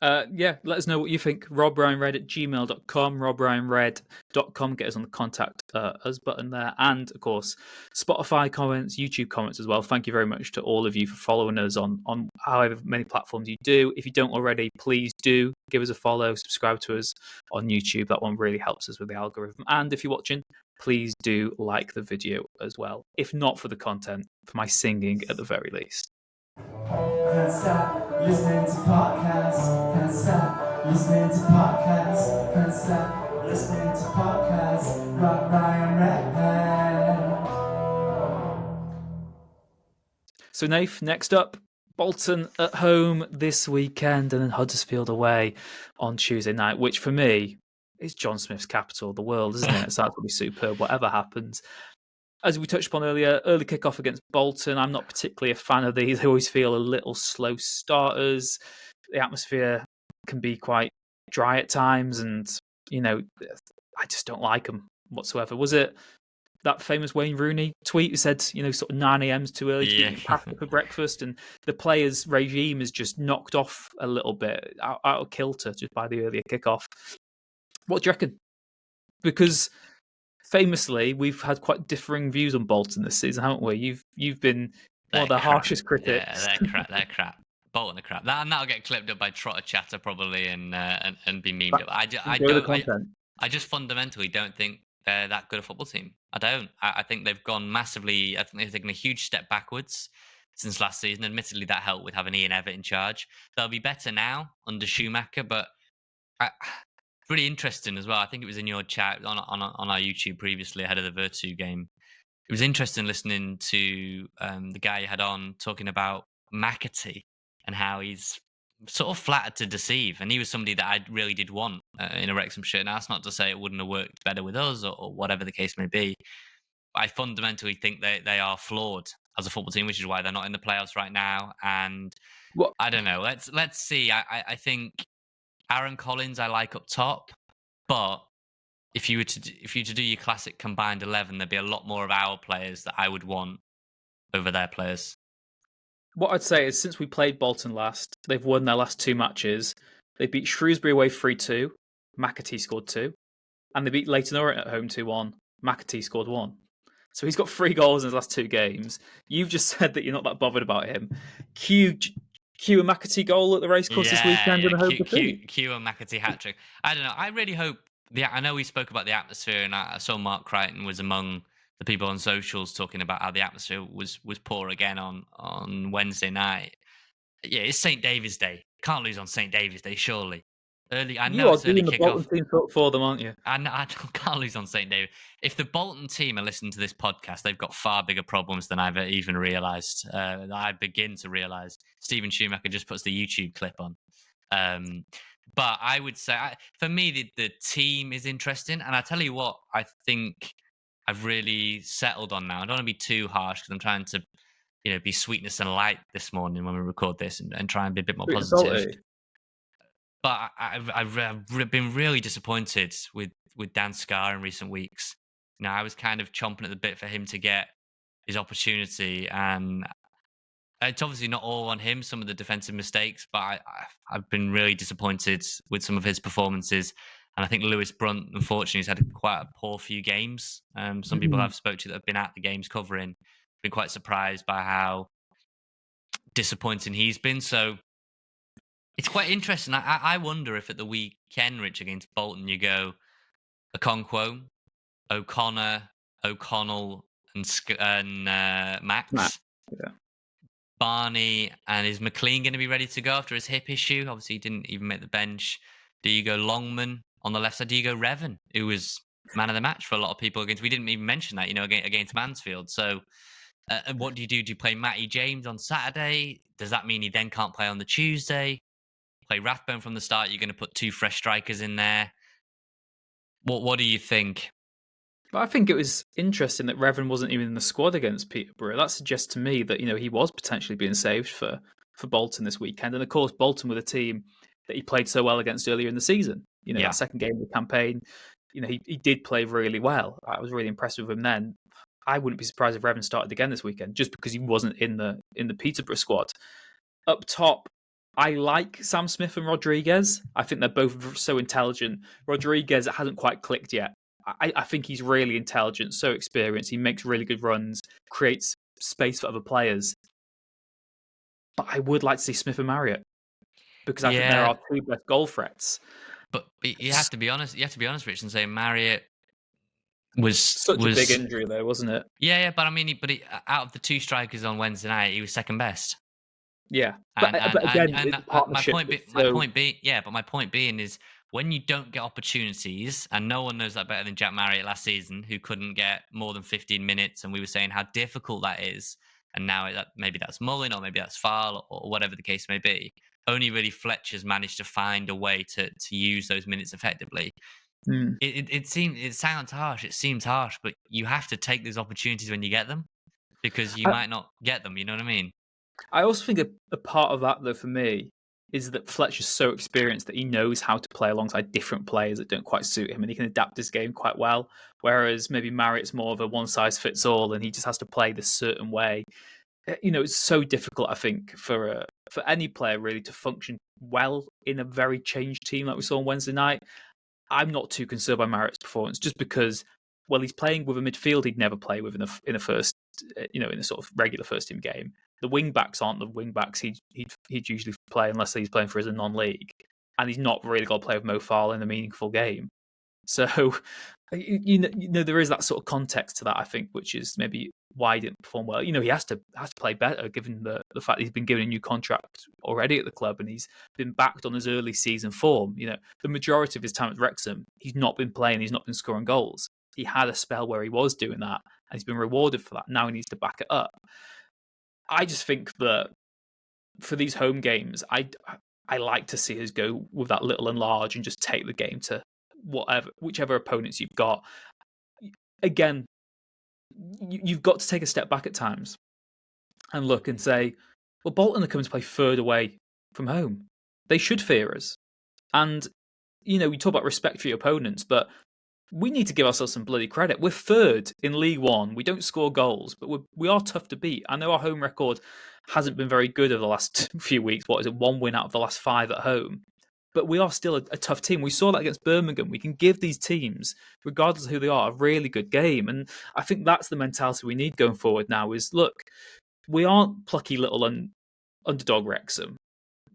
Yeah, let us know what you think. robryanred@gmail.com, robryanred.com. Get us on the contact us button there. And, of course, Spotify comments, YouTube comments as well. Thank you very much to all of you for following us on however many platforms you do. If you don't already, please do give us a follow, subscribe to us on YouTube. That one really helps us with the algorithm. And if you're watching, please do like the video as well. If not for the content, for my singing at the very least. Can't stop listening to podcasts. Can't stop listening to podcasts. Can't stop listening to podcasts. Rob Ryan Redhead. So, Nath, next up, Bolton at home this weekend, and then Huddersfield away on Tuesday night, which for me is John Smith's capital of the world, isn't it? So that's going to be superb, whatever happens. As we touched upon earlier, early kickoff against Bolton. I'm not particularly a fan of these. They always feel a little slow starters. The atmosphere can be quite dry at times, and, I just don't like them whatsoever. Was it that famous Wayne Rooney tweet who said, sort of 9 a.m. is too early to get packed for breakfast, and the players' regime is just knocked off a little bit, out of kilter just by the earlier kickoff? What do you reckon? Because famously, we've had quite differing views on Bolton this season, haven't we? You've been one of the harshest critics. Yeah, they're crap. Bolton are crap. That'll get clipped up by Trotter Chatter probably and be memed up. I just fundamentally don't think they're that good a football team. I don't. I think they've gone massively. I think they've taken a huge step backwards since last season. Admittedly, that helped with having Ian Evatt in charge. They'll be better now under Schumacher, but really interesting as well. I think it was in your chat on our YouTube previously ahead of the Vertu game. It was interesting listening to the guy you had on talking about McAtee and how he's sort of flattered to deceive. And he was somebody that I really did want in a Wrexham shirt. Now, that's not to say it wouldn't have worked better with us or whatever the case may be. But I fundamentally think they are flawed as a football team, which is why they're not in the playoffs right now. And I don't know. Let's see. I think Aaron Collins I like up top, but if you were to do your classic combined 11, there'd be a lot more of our players that I would want over their players. What I'd say is, since we played Bolton last, they've won their last 2 matches. They beat Shrewsbury away 3-2. McAtee scored 2. And they beat Leyton Orient at home 2-1. McAtee scored 1. So he's got 3 goals in his last 2 games. You've just said that you're not that bothered about him. Cue a McAtee goal at the racecourse this weekend and hope Cue a McAtee hat-trick. I don't know. I really hope... I know we spoke about the atmosphere, and I saw Mark Crichton was among the people on socials talking about how the atmosphere was poor again on Wednesday night. Yeah, it's St. David's Day. Can't lose on St. David's Day, surely. I know it's early kickoff. Bolton team for them, aren't you? I can't lose on St. David. If the Bolton team are listening to this podcast, they've got far bigger problems than I've even realised. I begin to realise. Stephen Schumacher just puts the YouTube clip on. But I would say, for me, the team is interesting. And I tell you what, I think I've really settled on now. I don't want to be too harsh because I'm trying to, be sweetness and light this morning when we record this and try and be a bit more positive. But I've been really disappointed with Dan Scarr in recent weeks. I was kind of chomping at the bit for him to get his opportunity, and it's obviously not all on him, some of the defensive mistakes, but I've been really disappointed with some of his performances. And I think Lewis Brunt, unfortunately, has had quite a poor few games. Some people I've spoke to that have been at the games covering been quite surprised by how disappointing he's been. So it's quite interesting. I wonder if at the weekend, Rich, against Bolton, you go Okonkwo, O'Connor, O'Connell, and Max. Yeah. Barney, and is McLean going to be ready to go after his hip issue? Obviously, he didn't even make the bench. Do you go Longman on the left side? Do you go Revan, who was man of the match for a lot of people against? We didn't even mention that, against Mansfield. So And what do you do? Do you play Matty James on Saturday? Does that mean he then can't play on the Tuesday? Play Rathbone from the start? You're going to put 2 fresh strikers in there. What do you think? But I think it was interesting that Revan wasn't even in the squad against Peterborough. That suggests to me that he was potentially being saved for Bolton this weekend. And of course, Bolton were the team that he played so well against earlier in the season. Yeah. That second game of the campaign, he did play really well. I was really impressed with him then. I wouldn't be surprised if Revan started again this weekend, just because he wasn't in the Peterborough squad. Up top, I like Sam Smith and Rodriguez. I think they're both so intelligent. Rodriguez hasn't quite clicked yet. I think he's really intelligent, so experienced. He makes really good runs, creates space for other players. But I would like to see Smith and Marriott, because I think there are 2 best goal threats. But you have to be honest. You have to be honest, Rich, and say Marriott was such a big injury, though, wasn't it? Yeah. But I mean, out of the 2 strikers on Wednesday night, he was second best. Yeah, but again, my point being is, when you don't get opportunities, and no one knows that better than Jack Marriott last season, who couldn't get more than 15 minutes, and we were saying how difficult that is. And now maybe that's Mullin, or maybe that's Faal, or whatever the case may be. Only really Fletcher's managed to find a way to use those minutes effectively. It sounds harsh. It seems harsh, but you have to take those opportunities when you get them, because you might not get them. You know what I mean? I also think a part of that, though, for me, is that Fletcher's so experienced that he knows how to play alongside different players that don't quite suit him, and he can adapt his game quite well. Whereas maybe Marriott's more of a one-size-fits-all, and he just has to play this certain way. It's so difficult, I think, for any player really to function well in a very changed team like we saw on Wednesday night. I'm not too concerned by Marriott's performance, just because, well, he's playing with a midfield he'd never play with in a first, in a sort of regular first team game. The wing backs aren't the wing backs he'd usually play unless he's playing for us in non-league, and he's not really got to play with Mo Faal in a meaningful game. So there is that sort of context to that, I think, which is maybe why he didn't perform well. He has to play better, given the fact that he's been given a new contract already at the club, and he's been backed on his early season form. The majority of his time at Wrexham, he's not been playing, he's not been scoring goals. He had a spell where he was doing that, and he's been rewarded for that. Now he needs to back it up. I just think that for these home games, I like to see us go with that little and large and just take the game to whichever opponents you've got. Again, you've got to take a step back at times and look and say, well, Bolton are coming to play third away from home. They should fear us. And, we talk about respect for your opponents, but we need to give ourselves some bloody credit. We're third in League One. We don't score goals, but we are tough to beat. I know our home record hasn't been very good over the last few weeks. What is it? 1 win out of the last 5 at home. But we are still a tough team. We saw that against Birmingham. We can give these teams, regardless of who they are, a really good game. And I think that's the mentality we need going forward now is, look, we aren't plucky little underdog Wrexham.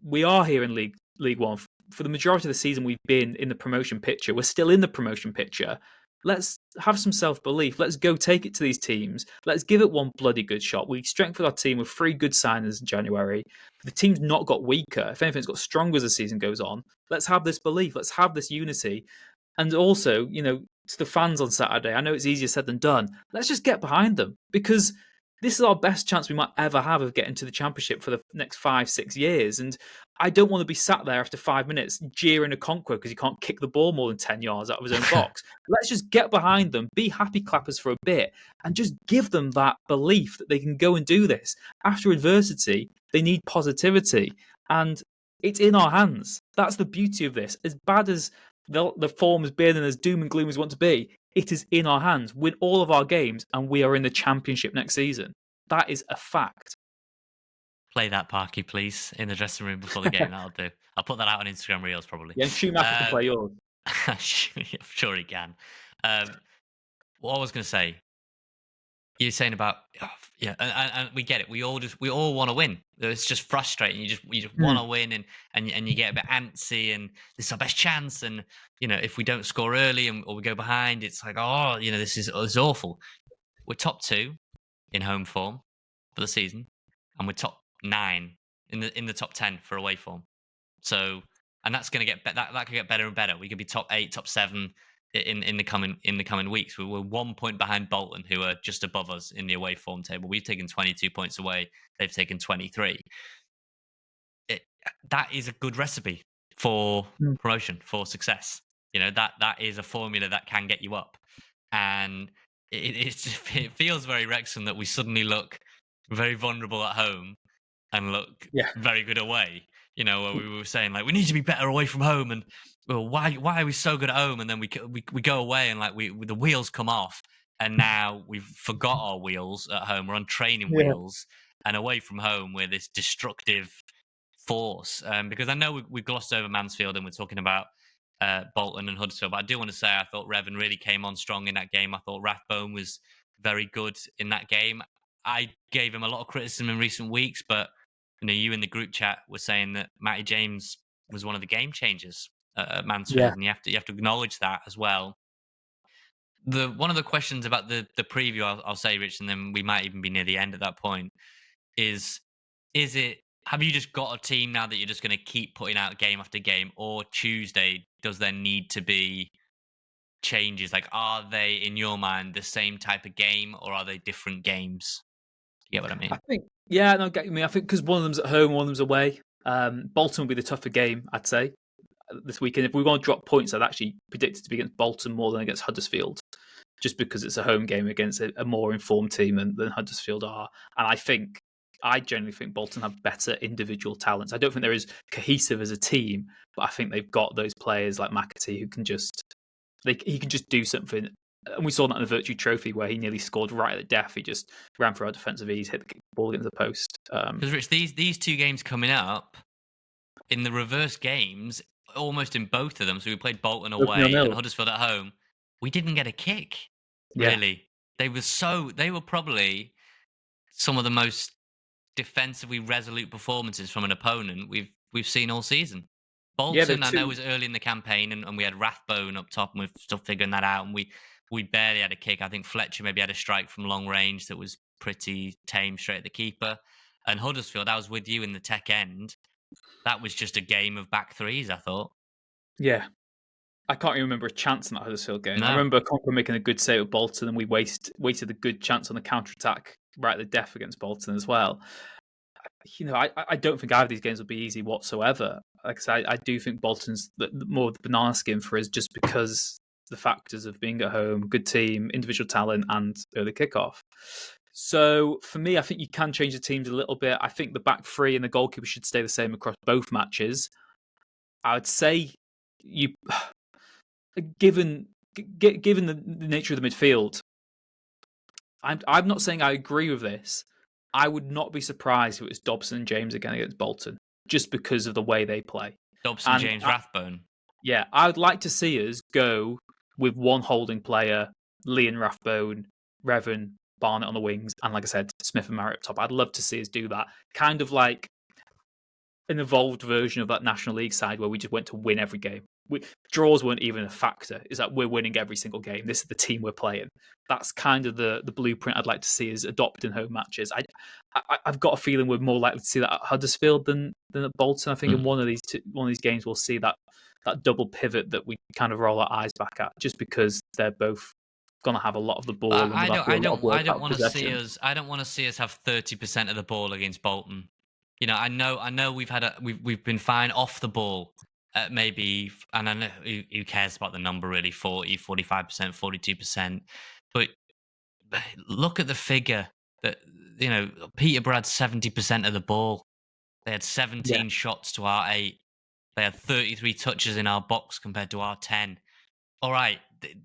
We are here in League One. For the majority of the season, we've been in the promotion picture. We're still in the promotion picture. Let's have some self-belief. Let's go take it to these teams. Let's give it one bloody good shot. We strengthened our team with 3 good signings in January. The team's not got weaker. If anything, it's got stronger as the season goes on. Let's have this belief. Let's have this unity. And also, to the fans on Saturday, I know it's easier said than done. Let's just get behind them, because this is our best chance we might ever have of getting to the Championship for the next 5-6 years. And I don't want to be sat there after 5 minutes jeering a Conqueror because he can't kick the ball more than 10 yards out of his own box. Let's just get behind them, be happy clappers for a bit, and just give them that belief that they can go and do this. After adversity, they need positivity. And it's in our hands. That's the beauty of this. As bad as the form has been and as doom and gloom as we want to be, it is in our hands. Win all of our games, and we are in the Championship next season. That is a fact. Play that, Parky, please, in the dressing room before the game. That'll do. I'll put that out on Instagram Reels, probably. Yeah, Schumacher can play yours. I'm sure he can. What I was going to say, you're saying about, and we get it. We all want to win. It's just frustrating. You just want to win, and you get a bit antsy, and this is our best chance. And if we don't score early or we go behind, it's like, this is awful. We're top 2 in home form for the season, and we're top 9 in the top 10 for away form. So, and that's going to get that could get better and better. We could be top 8, top 7. in the coming weeks. We were 1 point behind Bolton, who are just above us in the away form table. We've taken 22 points away. They've taken 23. That is a good recipe for promotion, for success. That is a formula that can get you up. And it feels very Wrexham that we suddenly look very vulnerable at home and look very good away. Where we were saying like we need to be better away from home, and well, why are we so good at home? And then we go away and like the wheels come off, and now we've forgot our wheels at home. We're on training wheels, and away from home we're this destructive force. Because I know we glossed over Mansfield and we're talking about Bolton and Huddersfield, but I do want to say I thought Revan really came on strong in that game. I thought Rathbone was very good in that game. I gave him a lot of criticism in recent weeks, but you in the group chat were saying that Matty James was one of the game changers at Mansfield, and you have to acknowledge that as well. One of the questions about the preview, I'll say, Rich, and then we might even be near the end at that point, is it, have you just got a team now that you're just going to keep putting out game after game, or Tuesday, does there need to be changes? Like, are they, in your mind, the same type of game, or are they different games? You get what I mean? I think, I think because one of them's at home, one of them's away. Bolton will be the tougher game, I'd say, this weekend. If we want to drop points, I'd actually predict it to be against Bolton more than against Huddersfield, just because it's a home game against a more informed team than Huddersfield are. And I generally think Bolton have better individual talents. I don't think they're as cohesive as a team, but I think they've got those players like McAtee who can he can just do something. And we saw that in the Vertu Trophy where he nearly scored right at the death. He just ran for our defensive ease, hit the ball against the post. Because Rich, these two games coming up, in the reverse games, almost in both of them, so we played Bolton away and Huddersfield at home, we didn't get a kick, really. They were probably some of the most defensively resolute performances from an opponent we've seen all season. Bolton, I know, was early in the campaign, and we had Rathbone up top, and we're still figuring that out, and we barely had a kick. I think Fletcher maybe had a strike from long range that was pretty tame straight at the keeper. And Huddersfield, I was with you in the tech end. That was just a game of back threes, I thought. Yeah. I can't even remember a chance in that Huddersfield game. No. I remember Conquer making a good save at Bolton, and we waited a good chance on the counter-attack right at the death against Bolton as well. I don't think either of these games will be easy whatsoever. Like I said, I do think Bolton's more of the banana skin for us, just because the factors of being at home, good team, individual talent, and early kickoff. So for me, I think you can change the teams a little bit. I think the back three and the goalkeeper should stay the same across both matches. I would say given the nature of the midfield, I'm not saying I agree with this. I would not be surprised if it was Dobson and James again against Bolton, just because of the way they play. Dobson, James, Rathbone. Yeah, I would like to see us go with one holding player, Lee and Rathbone, Revan, Barnett on the wings, and like I said, Smith and Marriott up top. I'd love to see us do that. Kind of like an evolved version of that National League side where we just went to win every game. Draws weren't even a factor. It's like we're winning every single game. This is the team we're playing. That's kind of the blueprint I'd like to see us adopt in home matches. I've got a feeling we're more likely to see that at Huddersfield than at Bolton. I think in one of these games we'll see that double pivot that we kind of roll our eyes back at, just because they're both going to have a lot of the ball. I don't want to see us. I don't want to see us have 30% of the ball against Bolton. I know we've been fine off the ball. Maybe, and I know who cares about the number really, 40, 45%, 42%. But look at the figure that, Peterborough had 70% of the ball. They had 17 shots to our 8. They had 33 touches in our box compared to our 10. All right,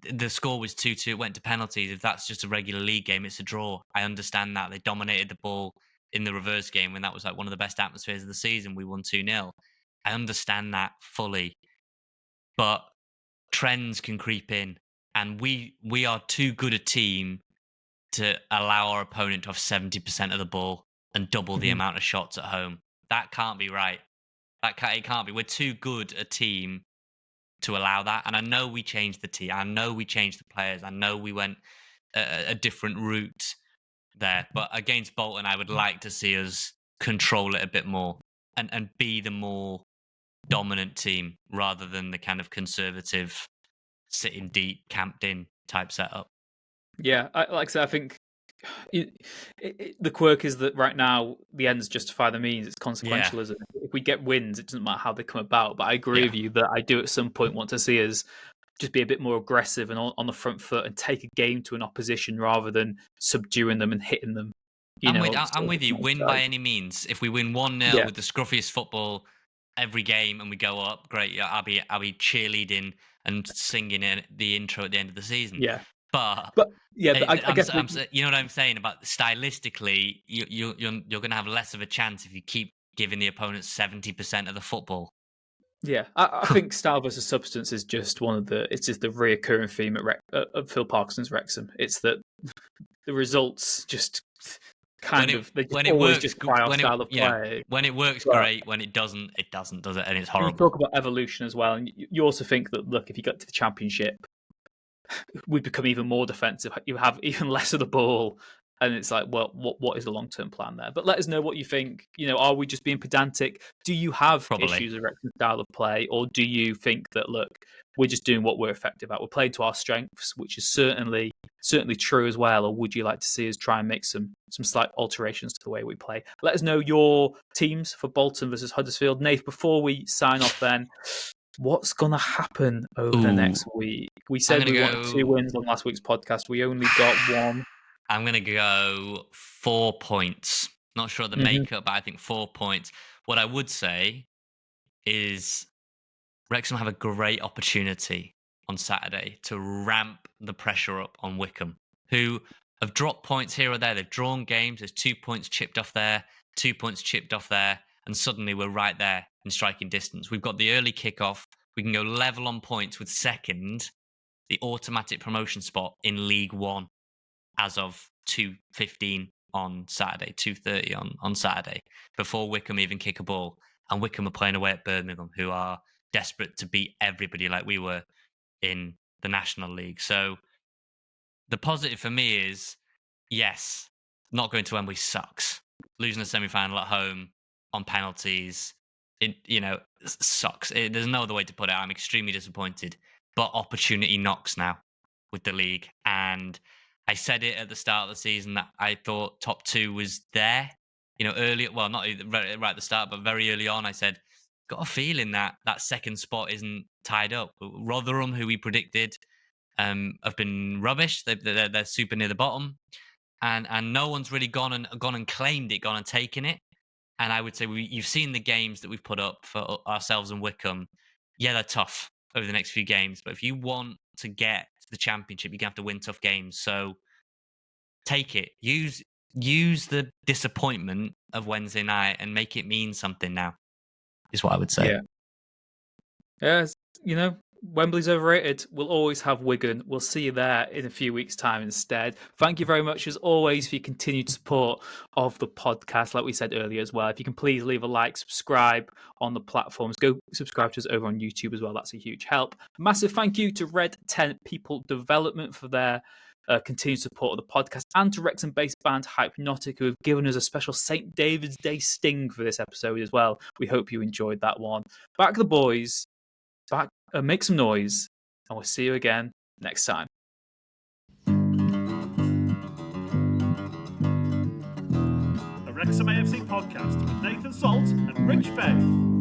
the score was 2-2. It went to penalties. If that's just a regular league game, it's a draw. I understand that. They dominated the ball in the reverse game when that was like one of the best atmospheres of the season. We won 2-0. I understand that fully, but trends can creep in, and we are too good a team to allow our opponent to have 70% of the ball and double the amount of shots at home. That can't be right. It can't be. We're too good a team to allow that. And I know we changed the team. I know we changed the players. I know we went a different route there. But against Bolton, I would like to see us control it a bit more and be the more dominant team rather than the kind of conservative sitting deep, camped in type setup. Yeah, like I said, I think the quirk is that right now the ends justify the means. It's consequential, isn't it? If we get wins, it doesn't matter how they come about. But I agree with you that I do at some point want to see us just be a bit more aggressive and on the front foot and take a game to an opposition rather than subduing them and hitting them. I'm with you. Win by any means. If we win 1-0 with the scruffiest football every game and we go up, great. Yeah, I'll be cheerleading and singing the intro at the end of the season. Yeah. But I guess you know what I'm saying about stylistically, you're going to have less of a chance if you keep giving the opponent 70% of the football. Yeah, I think style versus substance is just it's just the reoccurring theme at Phil Parkinson's Wrexham. It's that the results just kind of always justify our style of play. When it works, great. When it doesn't, does it? And it's horrible. You talk about evolution as well, and you also think that, look, if you get to the Championship, we become even more defensive. You have even less of the ball, and it's like, well, what is the long-term plan there? But let us know what you think. Are we just being pedantic? Do you have issues with Wrexham's style of play, or do you think that, look, we're just doing what we're effective at? We're playing to our strengths, which is certainly true as well. Or would you like to see us try and make some slight alterations to the way we play? Let us know your teams for Bolton versus Huddersfield. Nath, before we sign off then, what's going to happen over the next week? We said we wanted 2 wins on last week's podcast. We only got 1. I'm going to go 4 points. Not sure of the makeup, but I think 4 points. What I would say is Wrexham have a great opportunity on Saturday to ramp the pressure up on Wycombe, who have dropped points here or there. They've drawn games. There's 2 points chipped off there, 2 points chipped off there, and suddenly we're right there in striking distance. We've got the early kickoff. We can go level on points with second, the automatic promotion spot in League One as of 2:15 on Saturday, 2:30 on Saturday, before Wycombe even kick a ball. And Wycombe are playing away at Birmingham, who are desperate to beat everybody like we were in the National League. So the positive for me is, yes, not going to Wembley sucks. Losing the semi-final at home on penalties, it sucks. There's no other way to put it. I'm extremely disappointed. But opportunity knocks now with the league. And I said it at the start of the season that I thought top 2 was there. Early, well, not right at the start, but very early on, I said, got a feeling that second spot isn't tied up. Rotherham, who we predicted, have been rubbish. They're super near the bottom, and no one's really gone and claimed it, gone and taken it. And I would say you've seen the games that we've put up for ourselves and Wycombe. Yeah, they're tough over the next few games, but if you want to get to the Championship, you're gonna have to win tough games. So take it. Use the disappointment of Wednesday night and make it mean something now, is what I would say. Yeah, Wembley's overrated. We'll always have Wigan. We'll see you there in a few weeks' time instead. Thank you very much, as always, for your continued support of the podcast. Like we said earlier as well, if you can please leave a like, subscribe on the platforms. Go subscribe to us over on YouTube as well. That's a huge help. Massive thank you to Red 10 People Development for their continued support of the podcast, and to Wrexham-based band Hypnotic, who have given us a special St. David's Day sting for this episode as well. We hope you enjoyed that one. Back the boys. Back, make some noise, and we'll see you again next time. A Wrexham AFC podcast with Nathan Salt and Rich Bay.